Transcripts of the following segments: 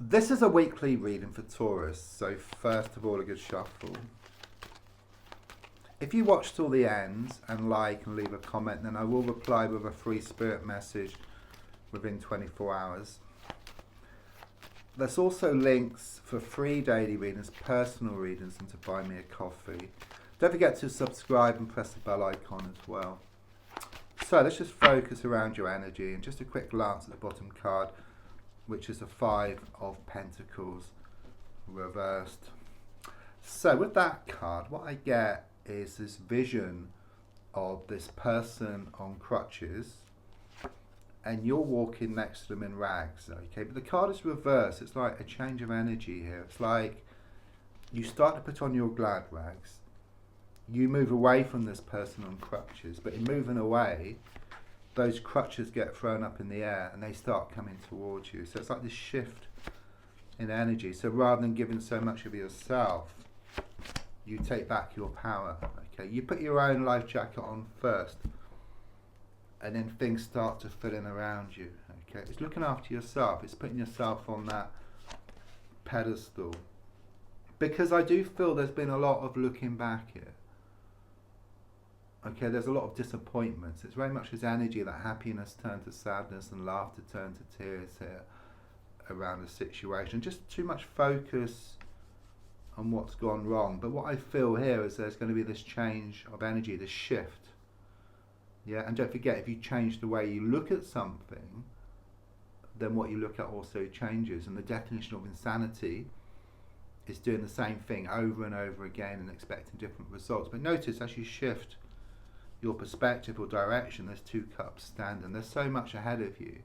This is a weekly reading for Taurus, so first of all, a good shuffle. If you watched till the end and like and leave a comment, then I will reply with a free spirit message within 24 hours. There's also links for free daily readings, personal readings, and to buy me a coffee. Don't forget to subscribe and press the bell icon as well. So let's just focus around your energy, and just a quick glance at the bottom card, which is a 5 of Pentacles reversed. So with that card, what I get is this vision of this person on crutches, and you're walking next to them in rags, okay? But the card is reversed. It's like a change of energy here. It's like you start to put on your glad rags, you move away from this person on crutches, but in moving away, those crutches get thrown up in the air and they start coming towards you. So it's like this shift in energy. So rather than giving so much of yourself, you take back your power. Okay, you put your own life jacket on first, and then things start to fill in around you. Okay, it's looking after yourself. It's putting yourself on that pedestal. Because I do feel there's been a lot of looking back here. Okay, there's a lot of disappointments. It's very much this energy that happiness turned to sadness and laughter turned to tears here around the situation. Just too much focus on what's gone wrong. But what I feel here is there's going to be this change of energy, this shift. Yeah, and don't forget, if you change the way you look at something, then what you look at also changes. And the definition of insanity is doing the same thing over and over again and expecting different results. But notice as you shift your perspective or direction, there's 2 cups standing. There's so much ahead of you.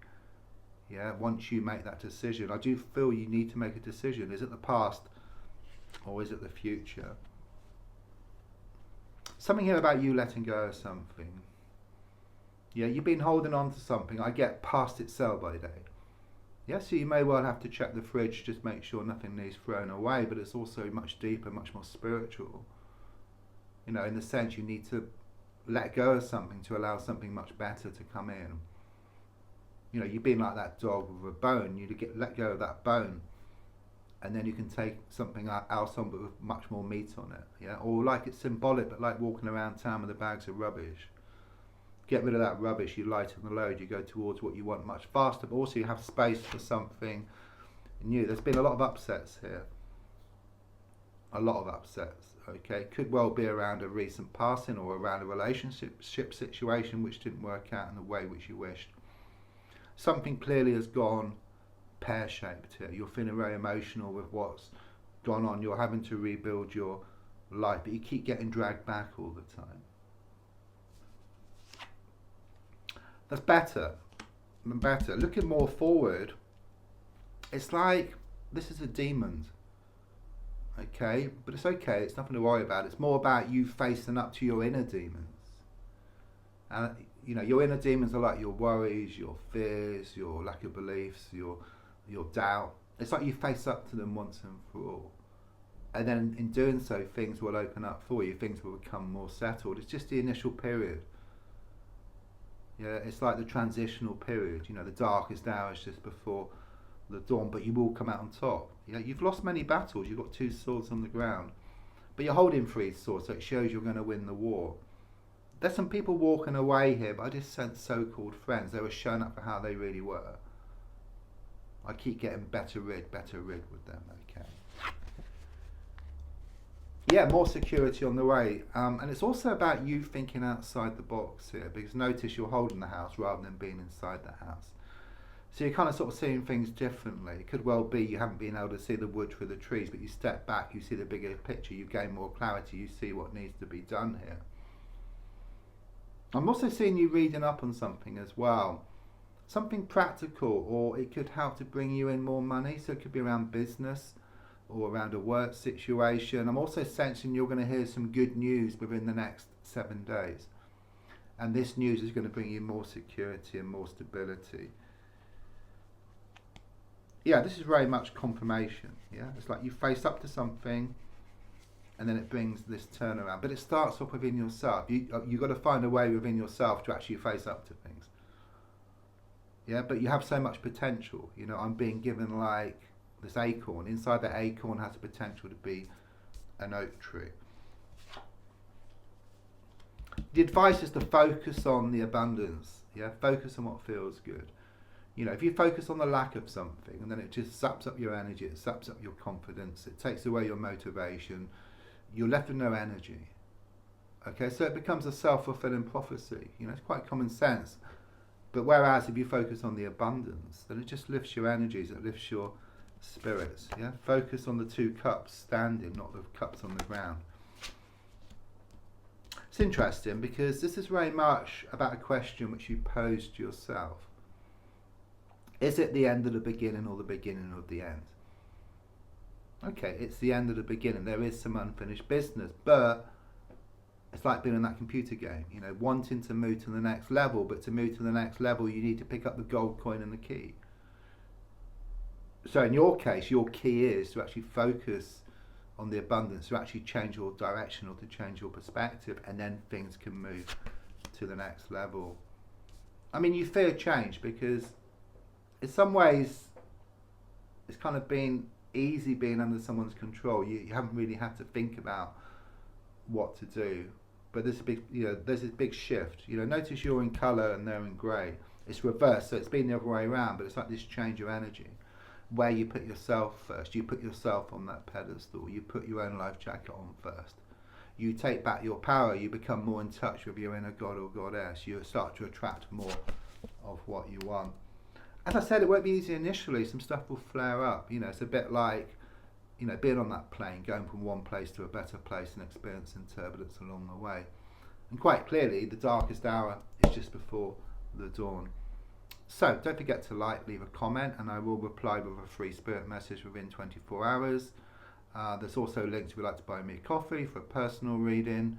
Yeah, once you make that decision, I do feel you need to make a decision. Is it the past or is it the future? Something here about you letting go of something. Yeah, you've been holding on to something. I get past its sell by day. Yeah, so you may well have to check the fridge, just make sure nothing needs thrown away, but it's also much deeper, much more spiritual. You know, in the sense you need to let go of something to allow something much better to come in. You know, you've been like that dog with a bone. You let go of that bone, and then you can take something else on, but with much more meat on it. Yeah, or like it's symbolic, but like walking around town with the bags of rubbish. Get rid of that rubbish. You lighten the load. You go towards what you want much faster, but also you have space for something new. There's been a lot of upsets here. A lot of upsets. Okay, could well be around a recent passing or around a relationship situation which didn't work out in the way which you wished. Something clearly has gone pear-shaped here. You're feeling very emotional with what's gone on. You're having to rebuild your life, but you keep getting dragged back all the time. That's better. Looking more forward, it's like this is a demon. Okay, but it's okay, it's nothing to worry about. It's more about you facing up to your inner demons. And you know, your inner demons are like your worries, your fears, your lack of beliefs, your doubt. It's like you face up to them once and for all. And then in doing so, things will open up for you, things will become more settled. It's just the initial period. Yeah, it's like the transitional period, you know, the darkest hours just before the dawn, but you will come out on top. Yeah, you've lost many battles. You've got 2 swords on the ground, but you're holding 3 swords, so it shows you're going to win the war. There's some people walking away here, but I just sense so-called friends. They were showing up for how they really were. I keep getting better rid with them. Okay. Yeah, more security on the way, and it's also about you thinking outside the box here, because notice you're holding the house rather than being inside the house. So you're kind of sort of seeing things differently. It could well be you haven't been able to see the wood through the trees, but you step back, you see the bigger picture, you gain more clarity, you see what needs to be done here. I'm also seeing you reading up on something as well. Something practical, or it could help to bring you in more money, so it could be around business or around a work situation. I'm also sensing you're going to hear some good news within the next 7 days. And this news is going to bring you more security and more stability. Yeah, this is very much confirmation. Yeah, it's like you face up to something, and then it brings this turnaround. But it starts off within yourself. You've got to find a way within yourself to actually face up to things. Yeah, but you have so much potential. You know, I'm being given like this acorn. Inside the acorn has the potential to be an oak tree. The advice is to focus on the abundance. Yeah, focus on what feels good. You know, if you focus on the lack of something, and then it just saps up your energy, it saps up your confidence, it takes away your motivation, you're left with no energy. Okay, so it becomes a self-fulfilling prophecy. You know, it's quite common sense. But whereas if you focus on the abundance, then it just lifts your energies, it lifts your spirits. Yeah, focus on the 2 cups standing, not the cups on the ground. It's interesting because this is very much about a question which you pose to yourself. Is it the end of the beginning or the beginning of the end? Okay, it's the end of the beginning. There is some unfinished business, but it's like being in that computer game, you know, wanting to move to the next level, but to move to the next level, you need to pick up the gold coin and the key. So in your case, your key is to actually focus on the abundance, to actually change your direction or to change your perspective, and then things can move to the next level. I mean, you fear change because in some ways it's kind of been easy being under someone's control. You haven't really had to think about what to do, but there's a big, you know, there's this big shift. You know, notice you're in colour and they're in grey. It's reversed, so it's been the other way around, but it's like this change of energy where you put yourself first. You put yourself on that pedestal. You put your own life jacket on first. You take back your power. You become more in touch with your inner god or goddess. You start to attract more of what you want. As I said, it won't be easy initially. Some stuff will flare up. You know, it's a bit like, you know, being on that plane, going from one place to a better place and experiencing turbulence along the way. And quite clearly, the darkest hour is just before the dawn. So don't forget to leave a comment, and I will reply with a free spirit message within 24 hours. There's also links if you'd like to buy me a coffee for a personal reading,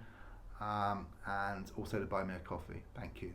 and also to buy me a coffee. Thank you.